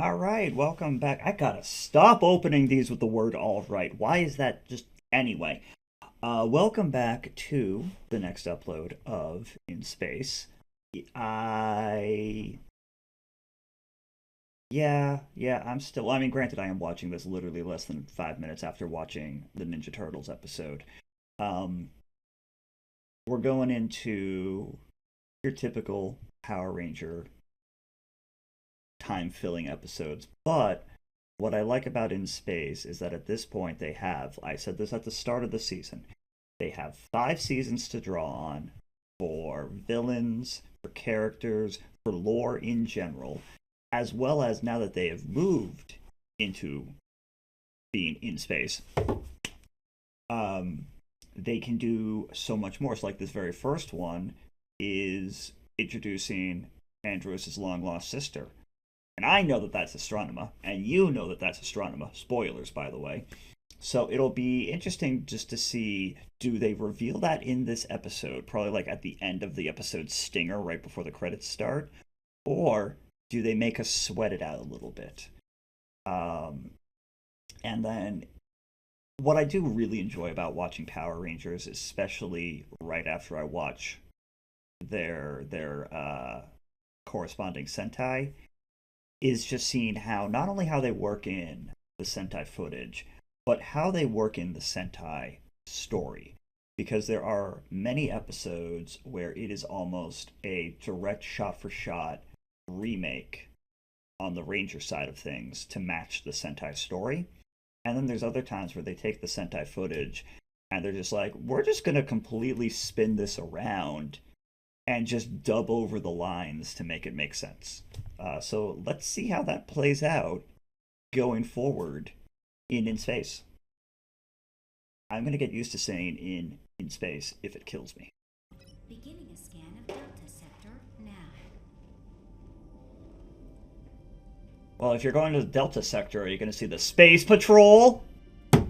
All right, welcome back. I gotta stop opening these with the word all right. Why is that just anyway? Welcome back to the next upload of In Space. I yeah, I'm still I mean granted I am watching this literally less than 5 minutes after watching the Ninja Turtles episode. Um we're going into your typical Power Ranger time filling episodes, but what I like about In Space is that at this point they have, I said this at the start of the season, they have 5 seasons to draw on for villains, for characters, for lore in general, as well as now that they have moved into being in space, um, they can do so much more. So, like this very first one is introducing Andros' long lost sister. And I know that that's Astronema, and you know that that's Astronema. Spoilers, by the way. So it'll be interesting just to see, do they reveal that in this episode, probably like at the end of the episode stinger right before the credits start, or do they make us sweat it out a little bit? Um, and then what I do really enjoy about watching Power Rangers, especially right after I watch their corresponding Sentai, is just seeing how not only how they work in the Sentai footage, but how they work in the Sentai story. Because there are many episodes where it is almost a direct shot for shot remake on the Ranger side of things to match the Sentai story. And then there's other times where they take the Sentai footage and they're just like, we're just going to completely spin this around and just dub over the lines to make it make sense. So let's see how that plays out going forward in Space. I'm going to get used to saying in space if it kills me. Beginning a scan of Delta Sector now. Well, if you're going to the Delta Sector, are you going to see the Space Patrol? Oh,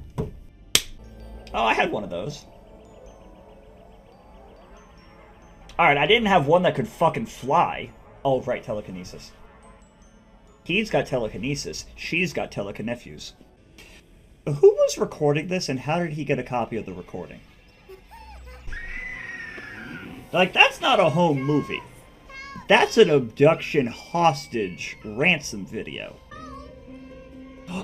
I had one of those. Alright, I didn't have one that could fucking fly. Oh, right, telekinesis. He's got telekinesis. She's got telekinephews. Who was recording this, and how did he get a copy of the recording? Like, that's not a home movie. That's an abduction hostage ransom video.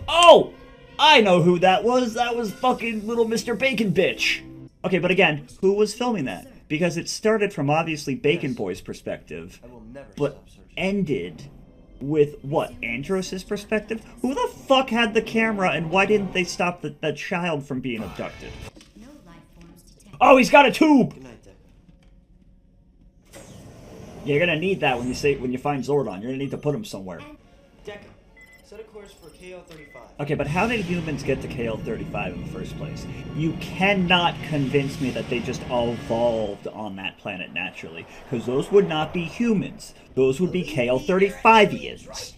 Oh! I know who that was. That was fucking little Mr. Bacon bitch. Okay, but again, who was filming that? Because it started from obviously Bacon Boy's perspective, but ended with what? Andros' perspective? Who the fuck had the camera, and why didn't they stop the child from being abducted? No life forms detected. Oh, he's got a tube! Good night, Deck. You're gonna need that when you find Zordon. You're gonna need to put him somewhere. Deca, set a course for KO35. Okay, but how did humans get to KL35 in the first place? You cannot convince me that they just evolved on that planet naturally, because those would not be humans. Those would be KL35ians.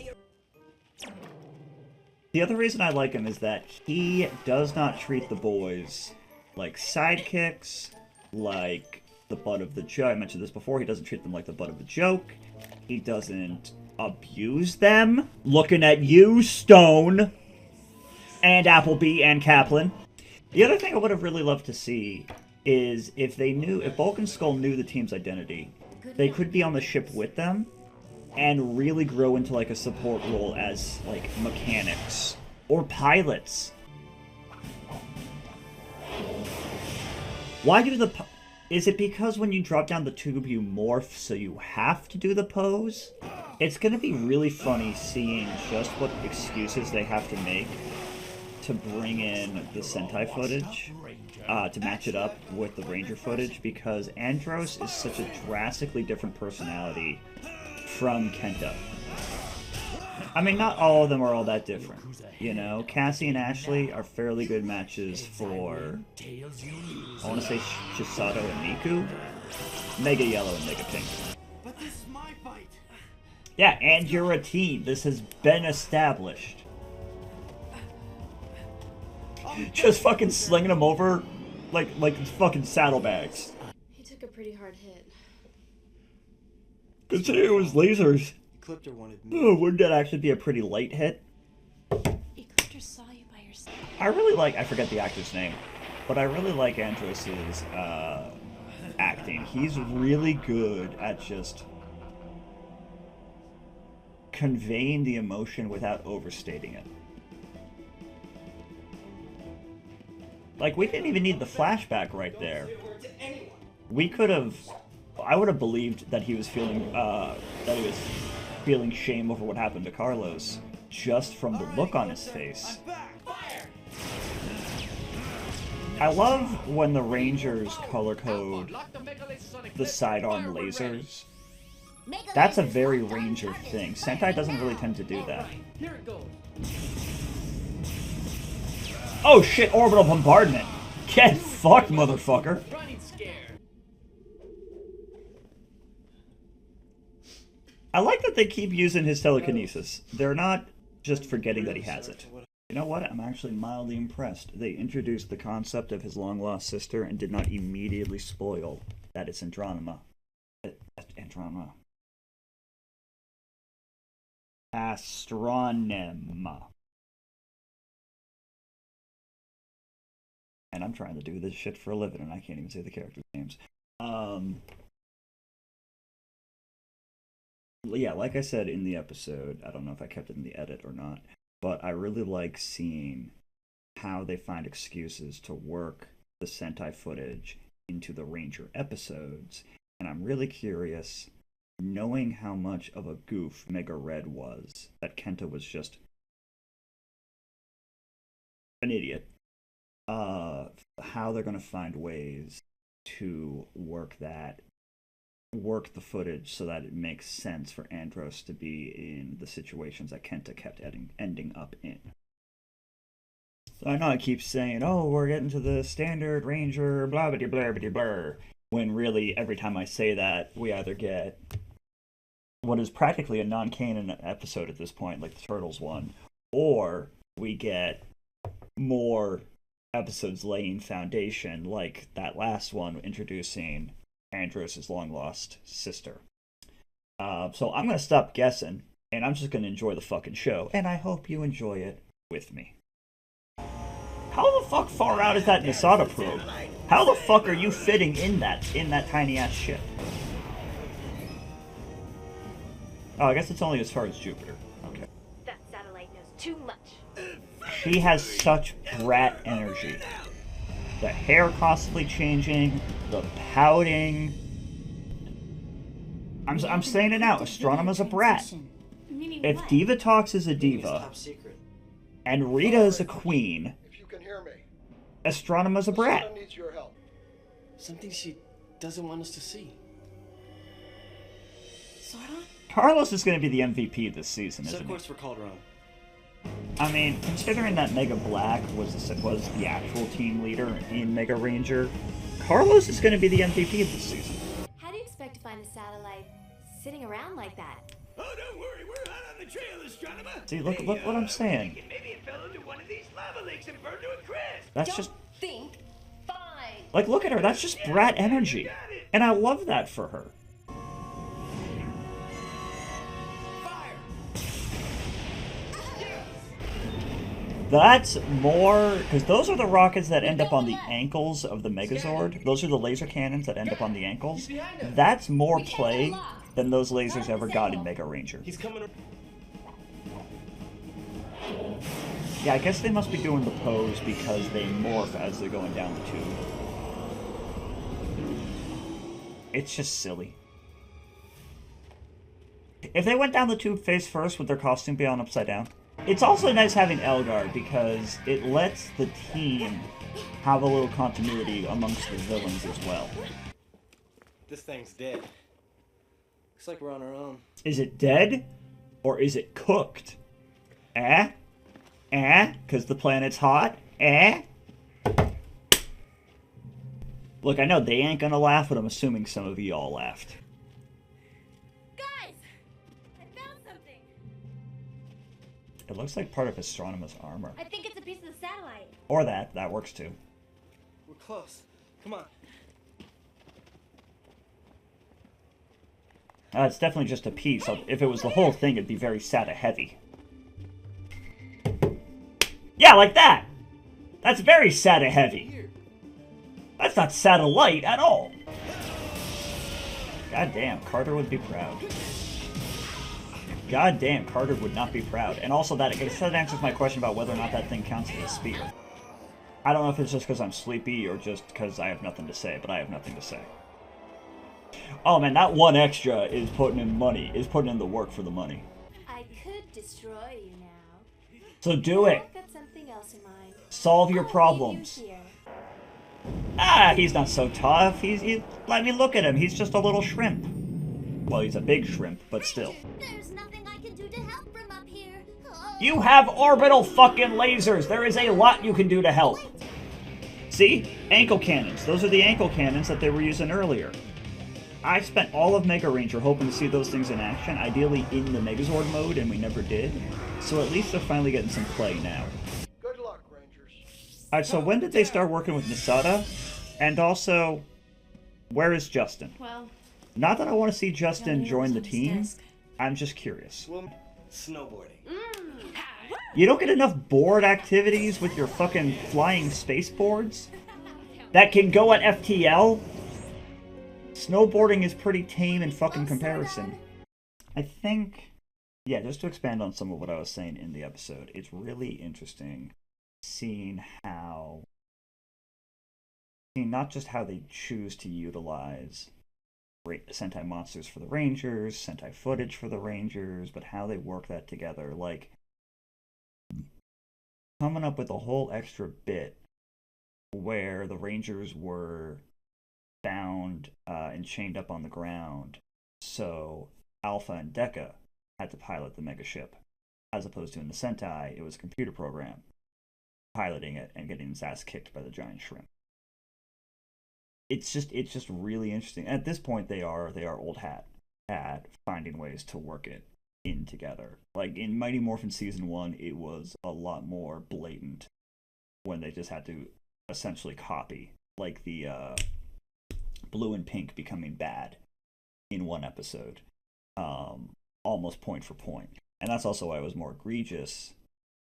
The other reason I like him is that he does not treat the boys like sidekicks, like the butt of the joke. I mentioned this before. He doesn't treat them like the butt of the joke. He doesn't abuse them. Looking at you, Stone, and Appleby, and Kaplan. The other thing I would have really loved to see is if Bulk and Skull knew the team's identity, they could be on the ship with them and really grow into like a support role as like mechanics or pilots. Why do is it because when you drop down the tube you morph so you have to do the pose? It's gonna be really funny seeing just what excuses they have to make to bring in the Sentai footage, to match it up with the Ranger footage, because Andros is such a drastically different personality from Kenta. I mean, not all of them are all that different, you know? Cassie and Ashley are fairly good matches for, I want to say Chisato and Miku, Mega Yellow and Mega Pink. But this is my fight. Yeah, and you're a team. This has been established. Just fucking slinging them over like fucking saddlebags. He took a pretty hard hit. Consider it was lasers. Ecliptor wanted me. Oh, wouldn't that actually be a pretty light hit? Ecliptor saw you by yourself. I really like, I forget the actor's name, but I really like Andros's acting. He's really good at just conveying the emotion without overstating it. Like, we didn't even need the flashback right there. We could have, I would have believed that he was feeling, shame over what happened to Carlos just from the look on his face. I love when the Rangers color code the sidearm lasers. That's a very Ranger thing. Sentai doesn't really tend to do that. Oh shit, orbital bombardment! Get fucked, motherfucker! I like that they keep using his telekinesis. They're not just forgetting that he has it. You know what? I'm actually mildly impressed. They introduced the concept of his long-lost sister and did not immediately spoil that it's Andronema. Andronema. Astronema. And I'm trying to do this shit for a living, and I can't even say the characters' names. Yeah, like I said in the episode, I don't know if I kept it in the edit or not, but I really like seeing how they find excuses to work the Sentai footage into the Ranger episodes. And I'm really curious, knowing how much of a goof Mega Red was, that Kenta was just an idiot, how they're going to find ways to work the footage so that it makes sense for Andros to be in the situations that Kenta kept ending up in. So I know I keep saying, oh, we're getting to the standard Ranger, blah, blah, blah, blah, blah, when really every time I say that, we either get what is practically a non-canon episode at this point, like the Turtles one, or we get more episodes laying foundation, like that last one introducing Andros' long-lost sister. So I'm going to stop guessing, and I'm just going to enjoy the fucking show, and I hope you enjoy it with me. How the fuck far out is that Masada probe? How the fuck are you fitting in that tiny-ass ship? Oh, I guess it's only as far as Jupiter. Okay. That satellite knows too much. She has such brat energy. The hair constantly changing, the pouting. I'm saying it now, Astronema's a brat. If Diva Talks is a diva, and Rita is a queen, If you can hear me, Astronema's a brat. Someone needs your help. Something she doesn't want us to see. Sordon? Carlos is going to be the MVP this season, Set a isn't course he? for Calderon. I mean, considering that Mega Black was the actual team leader in Mega Ranger, Carlos is going to be the MVP of this season. How do you expect to find the satellite sitting around like that? Oh, don't worry, we're hot on the trail, Astronema. See, look what I'm saying. Thinking maybe it fell into one of these lava lakes and burned to a crisp. That's just Think fine. like, look at her. That's just brat energy, and I love that for her. That's more, because those are the rockets that end up on the ankles of the Megazord. Those are the laser cannons that end up on the ankles. That's more play than those lasers ever got in Mega Ranger. He's coming. Yeah, I guess they must be doing the pose because they morph as they're going down the tube. It's just silly. If they went down the tube face first, would their costume be on upside down? It's also nice having Elgar because it lets the team have a little continuity amongst the villains as well. This thing's dead. Looks like we're on our own. Is it dead? Or is it cooked? Eh? Eh? Because the planet's hot? Eh? Look, I know they ain't gonna laugh, but I'm assuming some of you all laughed. Guys! I found something! It looks like part of Astronema's armor. I think it's a piece of the satellite. Or that works too. We're close. Come on. It's definitely just a piece. If it was the whole thing, it'd be very SATA heavy. Yeah, like that! That's very SATA heavy. That's not SATA light at all. God damn, Carter would be proud. God damn, Carter would not be proud. And also that answers my question about whether or not that thing counts as a spear. I don't know if it's just because I'm sleepy or just because I have nothing to say, but I have nothing to say. Oh man, that one extra is putting in money, is putting in the work for the money. I could destroy you now. So do it. I've got something else in mind. Solve your I'll problems. leave you here. Ah, he's not so tough. Let me look at him. He's just a little shrimp. Well, he's a big shrimp, but still. There's nothing I can do to help from up here. Oh. You have orbital fucking lasers. There is a lot you can do to help. See? Ankle cannons. Those are the ankle cannons that they were using earlier. I spent all of Mega Ranger hoping to see those things in action, ideally in the Megazord mode, and we never did. So at least they're finally getting some play now. Good luck, Rangers. Alright, so when did they start working with Nisada? And also, where is Justin? Well, Not that I want to see Justin Johnny join was the on his team. desk. I'm just curious. Snowboarding. You don't get enough board activities with your fucking flying space boards that can go at FTL? Snowboarding is pretty tame in fucking comparison. I think, yeah, just to expand on some of what I was saying in the episode, it's really interesting seeing not just how they choose to utilize Sentai monsters for the Rangers, Sentai footage for the Rangers, but how they work that together. Like, coming up with a whole extra bit where the Rangers were bound and chained up on the ground, so Alpha and Deca had to pilot the mega ship, as opposed to in the Sentai, it was a computer program piloting it and getting his ass kicked by the giant shrimp. It's just really interesting. At this point, they are old hat at finding ways to work it in together. Like in Mighty Morphin Season 1, it was a lot more blatant when they just had to essentially copy, like the Blue and Pink becoming bad in one episode, almost point for point. And that's also why it was more egregious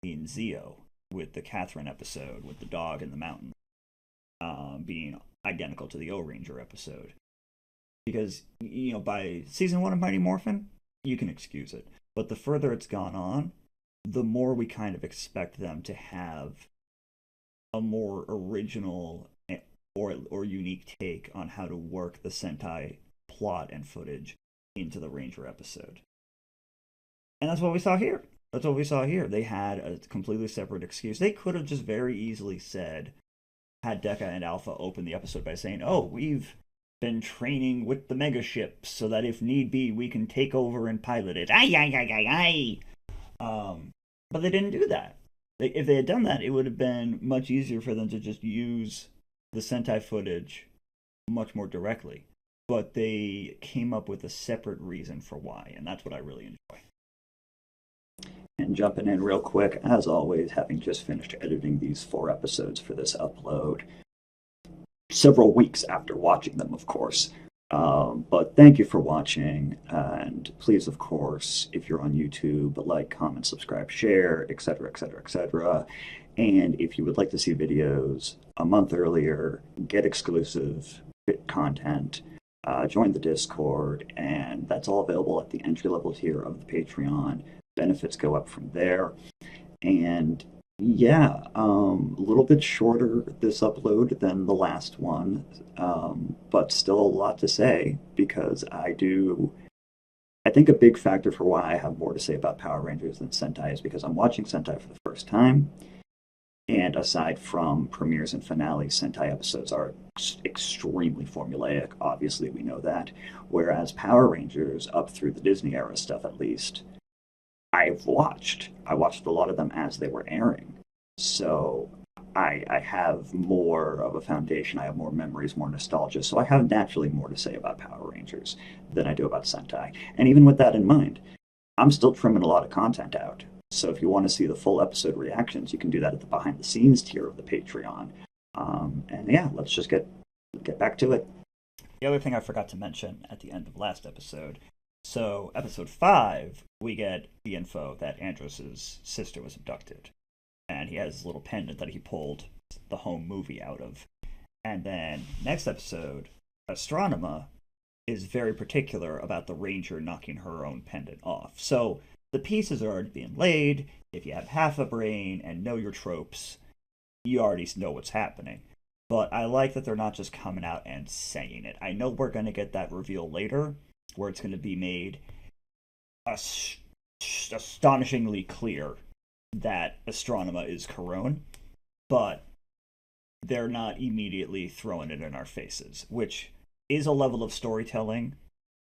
in Zeo with the Catherine episode with the dog in the mountain being identical to the O-Ranger episode. Because, you know, by season 1 of Mighty Morphin, you can excuse it. But the further it's gone on, the more we kind of expect them to have a more original or unique take on how to work the Sentai plot and footage into the Ranger episode. And that's what we saw here. They had a completely separate excuse. They could have just very easily had Deca and Alpha open the episode by saying, oh, we've been training with the mega ships so that if need be, we can take over and pilot it. But they didn't do that. If they had done that, it would have been much easier for them to just use the Sentai footage much more directly. But they came up with a separate reason for why, and that's what I really enjoy. And jumping in real quick, as always, having just finished editing these 4 episodes for this upload, several weeks after watching them, of course. But thank you for watching, and please, of course, if you're on YouTube, like, comment, subscribe, share, etc., etc., etc. And if you would like to see videos a month earlier, get exclusive content, join the Discord, and that's all available at the entry-level tier of the Patreon. Benefits go up from there. And yeah, a little bit shorter this upload than the last one, but still a lot to say, because I think a big factor for why I have more to say about Power Rangers than Sentai is because I'm watching Sentai for the first time, and aside from premieres and finales, Sentai episodes are extremely formulaic. Obviously, we know that. Whereas Power Rangers, up through the Disney era stuff at least, I watched a lot of them as they were airing. So I have more of a foundation, I have more memories, more nostalgia, so I have naturally more to say about Power Rangers than I do about Sentai. And even with that in mind, I'm still trimming a lot of content out. So if you want to see the full episode reactions, you can do that at the behind the scenes tier of the Patreon. And yeah, let's just get back to it. The other thing I forgot to mention at the end of last episode, So, episode 5, we get the info that Andros' sister was abducted. And he has this little pendant that he pulled the home movie out of. And then, next episode, Astronema is very particular about the ranger knocking her own pendant off. So, the pieces are already being laid. If you have half a brain and know your tropes, you already know what's happening. But I like that they're not just coming out and saying it. I know we're going to get that reveal later, where it's going to be made astonishingly clear that Astronema is Karone, but they're not immediately throwing it in our faces, which is a level of storytelling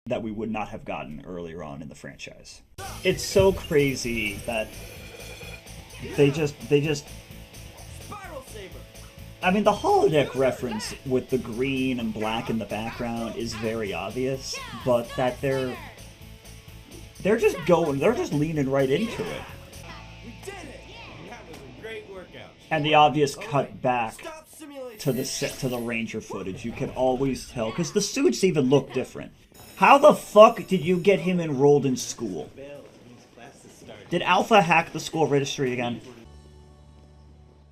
that we would not have gotten earlier on in the franchise. It's so crazy that they just Spiral Saber. I mean, the holodeck reference with the green and black in the background is very obvious, but that they're just leaning right into it. We did it. That was a great workout. And the obvious cut back Stop simulating. to the Ranger footage, you can always tell, because the suits even look different. How the fuck did you get him enrolled in school? Did Alpha hack the school registry again?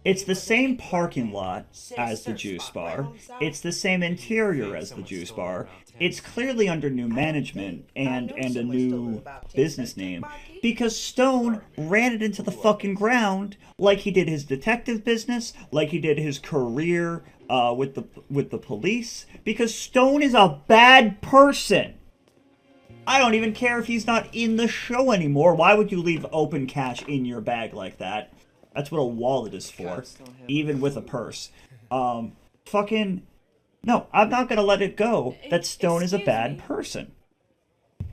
It's the same parking lot as the juice bar. It's the same interior as the juice bar. It's clearly under new management and a new business name because Stone ran it into the fucking ground like he did his detective business, like he did his career with the police, because Stone is a bad person. I don't even care if he's not in the show anymore. Why would you leave open cash in your bag like that? That's what a wallet is for, even with a purse. Fucking... No, I'm not gonna let it go that Stone is a bad person.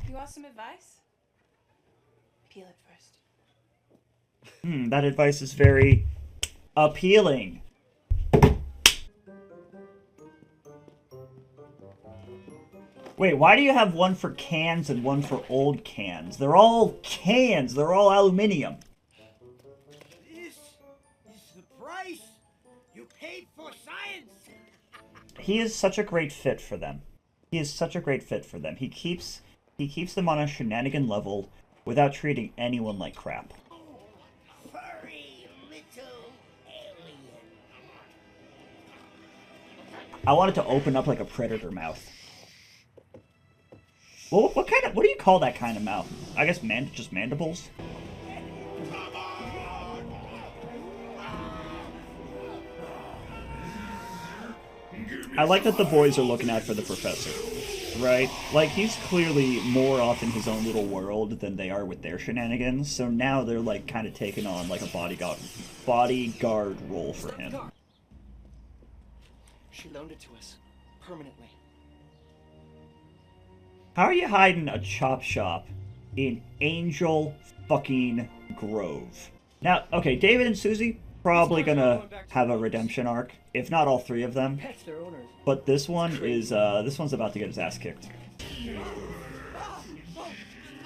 You want some advice? Peel it first. That advice is very appealing. Wait, why do you have one for cans and one for old cans? They're all cans. They're all aluminium. This is the price you paid for science. He is such a great fit for them. He is such a great fit for them. He keeps them on a shenanigan level without treating anyone like crap. Furry little alien. I want it to open up like a predator mouth. Well, what do you call that kind of mouth? I guess just mandibles? I like that the boys are looking out for the professor, right? Like, he's clearly more off in his own little world than they are with their shenanigans, so now they're, like, kind of taking on, like, a bodyguard role for him. She loaned it to us. Permanently. How are you hiding a chop shop in Angel fucking Grove? Now, okay, David and Susie probably gonna have a redemption arc, if not all three of them. Pets their owners. But this one's about to get his ass kicked.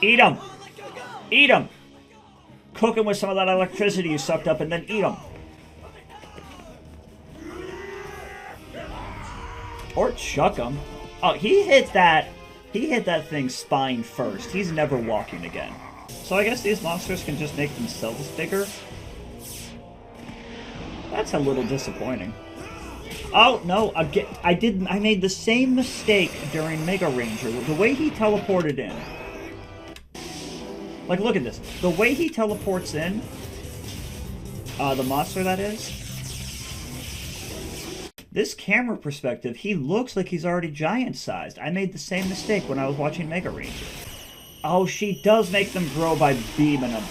Eat him! Eat him! Cook him with some of that electricity you sucked up and then eat him. Or chuck him. Oh, he hit that thing spine first. He's never walking again. So I guess these monsters can just make themselves bigger. That's a little disappointing. Oh, no, I made the same mistake during Mega Ranger. The way he teleported in. Like, look at this. The way he teleports in, the monster that is, this camera perspective, he looks like he's already giant-sized. I made the same mistake when I was watching Mega Ranger. Oh, she does make them grow by beaming them.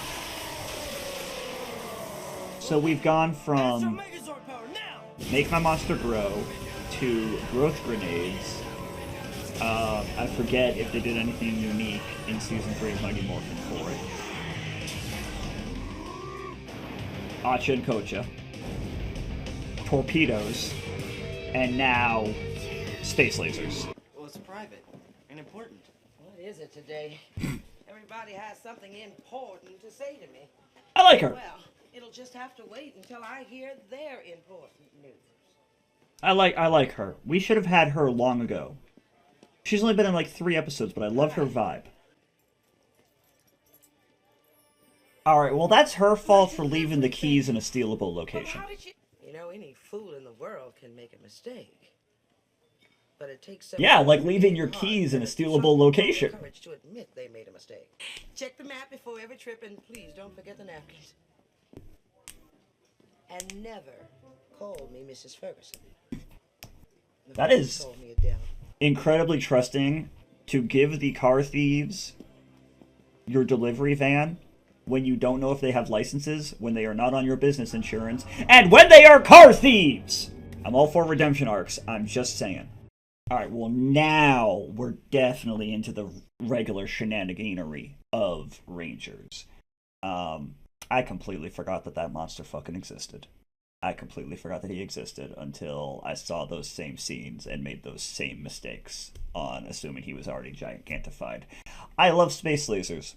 So we've gone from make my monster grow to growth grenades. I forget if they did anything unique in Season 3 of Mighty Morphin for it. Acha and Kocha. Torpedoes. And now, space lasers. Well, it's private and important. What is it today? Everybody has something important to say to me. I like her. Well, it'll just have to wait until I hear their important news. I like her. We should have had her long ago. She's only been in like 3 episodes, but I love her vibe. Alright, well that's her fault for leaving the keys in a stealable location. How did you? You know, any fool in the world can make a mistake. But it takes some Yeah, like leaving your keys in a stealable location. courage to admit they made a mistake. Check the map before every trip, and please don't forget the napkins. And never call me Mrs. Ferguson. That is Call me Adele. incredibly trusting to give the car thieves your delivery van when you don't know if they have licenses, when they are not on your business insurance, and when they are car thieves! I'm all for redemption arcs, I'm just saying. Alright, well now we're definitely into the regular shenaniganery of Rangers. I completely forgot that that monster fucking existed. I completely forgot that he existed until I saw those same scenes and made those same mistakes on assuming he was already gigantified. I love space lasers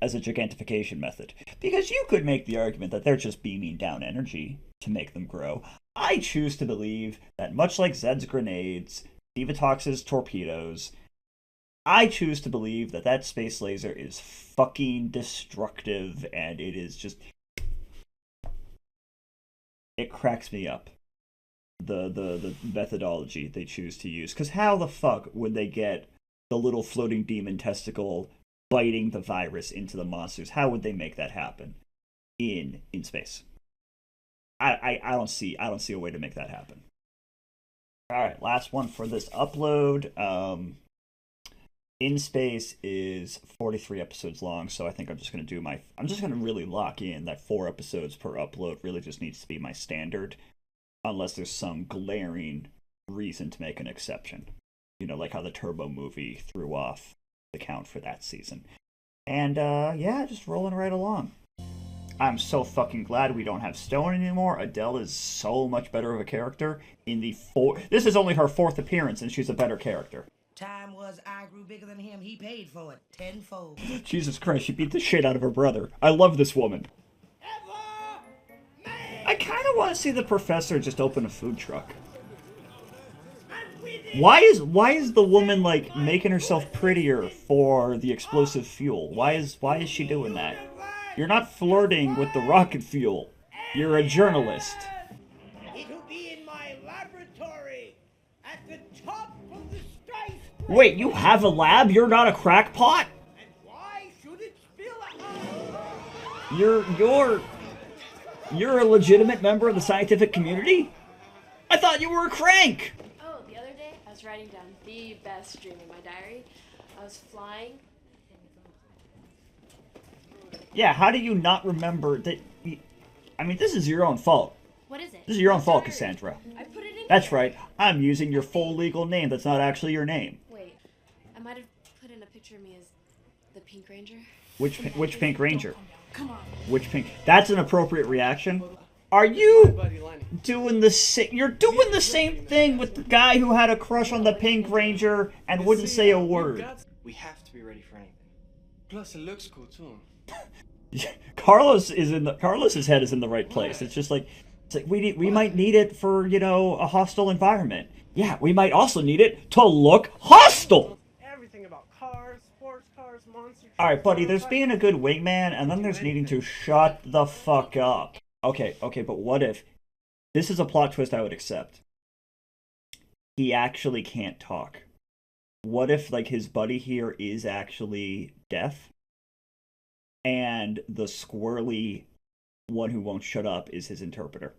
as a gigantification method, because you could make the argument that they're just beaming down energy to make them grow. I choose to believe that much like Zed's grenades, Divatox's torpedoes, I choose to believe that that space laser is fucking destructive, and it is just... It cracks me up. The methodology they choose to use. Because how the fuck would they get the little floating demon testicle biting the virus into the monsters? How would they make that happen in space? I don't see a way to make that happen. Alright, last one for this upload. In Space is 43 episodes long, so I think I'm just gonna really lock in that 4 episodes per upload really just needs to be my standard, unless there's some glaring reason to make an exception. You know, like how the Turbo movie threw off the count for that season. And yeah, just rolling right along. I'm so fucking glad we don't have Stone anymore. Adele is so much better of a character in the This is only her 4th appearance, and she's a better character. Time was I grew bigger than him. He paid for it tenfold. Jesus Christ, she beat the shit out of her brother. I love this woman. I kind of want to see the professor just open a food truck. Why is the woman like making herself prettier for the explosive fuel? Why is she doing that? You're not flirting with the rocket fuel. You're a journalist. It'll be in my laboratory at the top of the skyscraper. Wait, you have a lab? You're not a crackpot? And why should it spill out? You're a legitimate member of the scientific community? I thought you were a crank! Oh, the other day I was writing down the best dream in my diary. I was flying. Yeah, how do you not remember that? I mean, this is your own fault. What is it? This is your own fault, Cassandra. I put it in. That's right. I'm using your full legal name that's not actually your name. Wait, I might have put in a picture of me as the Pink Ranger. Which Pink Ranger? Come on. Which Pink? That's an appropriate reaction. Are you Buddy Lenny. doing the same? You're doing the same thing with the guy who had a crush on the Pink Ranger and wouldn't say a word. We have to be ready for anything. Plus, it looks cool too. Carlos's head is in the right place. It's just like we might need it for, you know, a hostile environment. Yeah, we might also need it to look hostile. Everything about cars, sports cars, monster trucks. All right, buddy. There's being a good wingman, and then there's needing to shut the fuck up. Okay, but what if this is a plot twist I would accept? He actually can't talk. What if like his buddy here is actually deaf? And the squirrely one who won't shut up is his interpreter.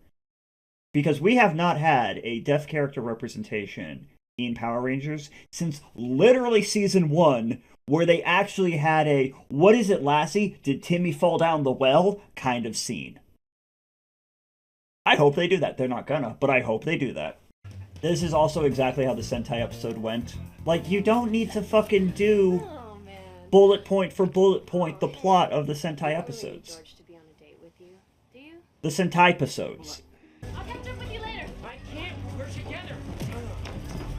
Because we have not had a deaf character representation in Power Rangers since literally season 1, where they actually had a "what is it, Lassie? Did Timmy fall down the well?" kind of scene. I hope they do that. They're not gonna, but I hope they do that. This is also exactly how the Sentai episode went. Like, you don't need to fucking do Oh man. bullet point for bullet point the plot of the Sentai episodes. George to be on a date with you. Do you? The Sentai episodes. I'll catch up with you later. I can't. We're together.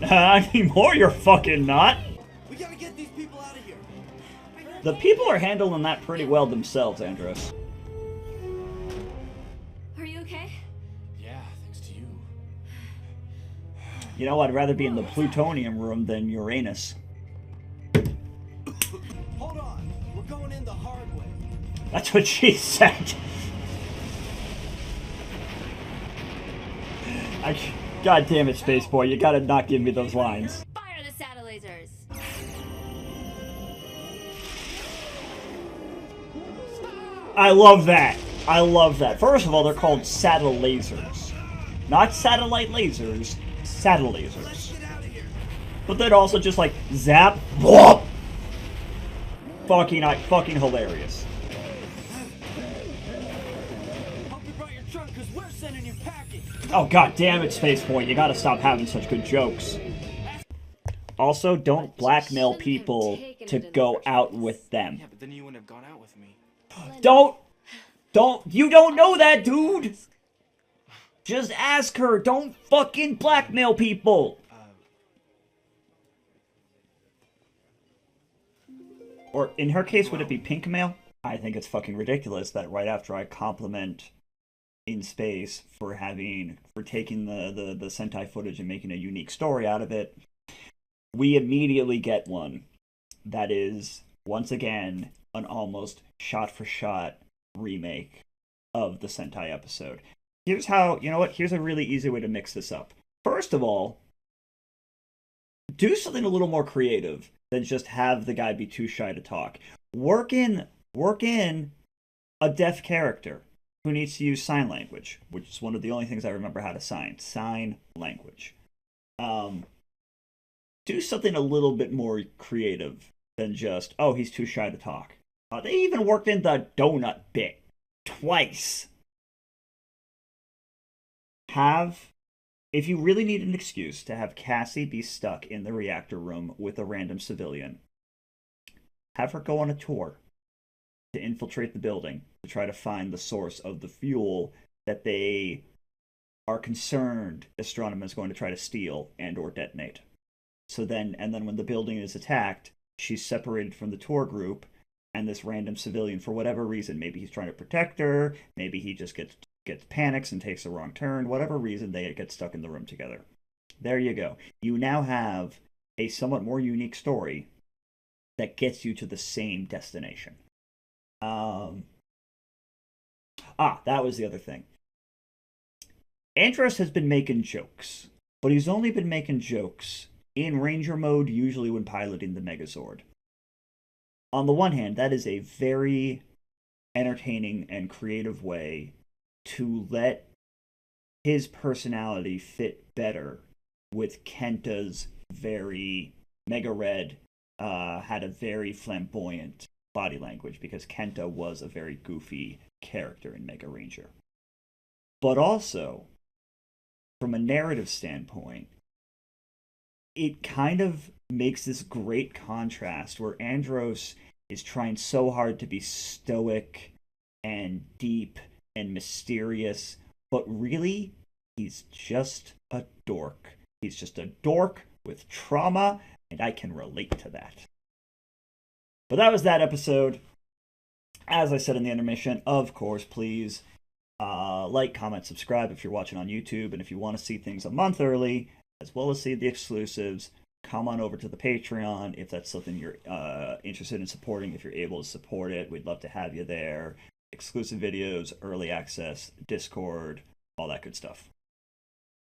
Anymore, you're fucking not. We gotta get these people out of here. The people are handling that pretty well themselves, Andros. Are you okay? Yeah, thanks to you. You know, I'd rather be in the plutonium room than Uranus. Hold on. We're going in the hard way. That's That's what she said. God damn it, Space Boy, you gotta not give me those lines. Fire the saddle lasers! I love that. I love that. First of all, they're called saddle lasers. Not satellite lasers, saddle lasers. But then also just like, zap, whoop! Fucking hilarious. Hope you brought your trunk, because we're sending you packing. Oh god damn it, Space Boy, you gotta stop having such good jokes. Also, don't blackmail people to go out with them. Yeah, but then you wouldn't have gone out with me. You don't know that, dude! Just ask her, don't fucking blackmail people! Or, in her case, would it be pink mail? I think it's fucking ridiculous that right after I compliment In Space for taking the Sentai footage and making a unique story out of it, we immediately get one that is, once again, an almost shot-for-shot remake of the Sentai episode. Here's how, you know what, here's a really easy way to mix this up. First of all, do something a little more creative than just have the guy be too shy to talk. Work in a deaf character who needs to use sign language, which is one of the only things I remember how to sign language. Do something a little bit more creative than just, oh, he's too shy to talk. They even worked in the donut bit twice. If you really need an excuse to have Cassie be stuck in the reactor room with a random civilian, have her go on a tour to infiltrate the building to try to find the source of the fuel that they are concerned Astronema is going to try to steal and or detonate. And then when the building is attacked, she's separated from the tour group, and this random civilian, for whatever reason, maybe he's trying to protect her, maybe he just gets panics and takes a wrong turn, whatever reason, they get stuck in the room together. There you go. You now have a somewhat more unique story that gets you to the same destination. That was the other thing. Andros has been making jokes, but he's only been making jokes in Ranger mode, usually when piloting the Megazord. On the one hand, that is a very entertaining and creative way to let his personality fit better with Kenta's very Mega Red had a very flamboyant body language because Kenta was a very goofy character in Mega Ranger. But also, from a narrative standpoint, it kind of makes this great contrast where Andros is trying so hard to be stoic and deep and mysterious, but really, he's just a dork. He's just a dork with trauma, and I can relate to that. But that was that episode. As I said in the intermission, of course, please like, comment, subscribe if you're watching on YouTube, and if you want to see things a month early, as well as see the exclusives, come on over to the Patreon if that's something you're interested in supporting. If you're able to support it, we'd love to have you there. Exclusive videos, early access, Discord, all that good stuff.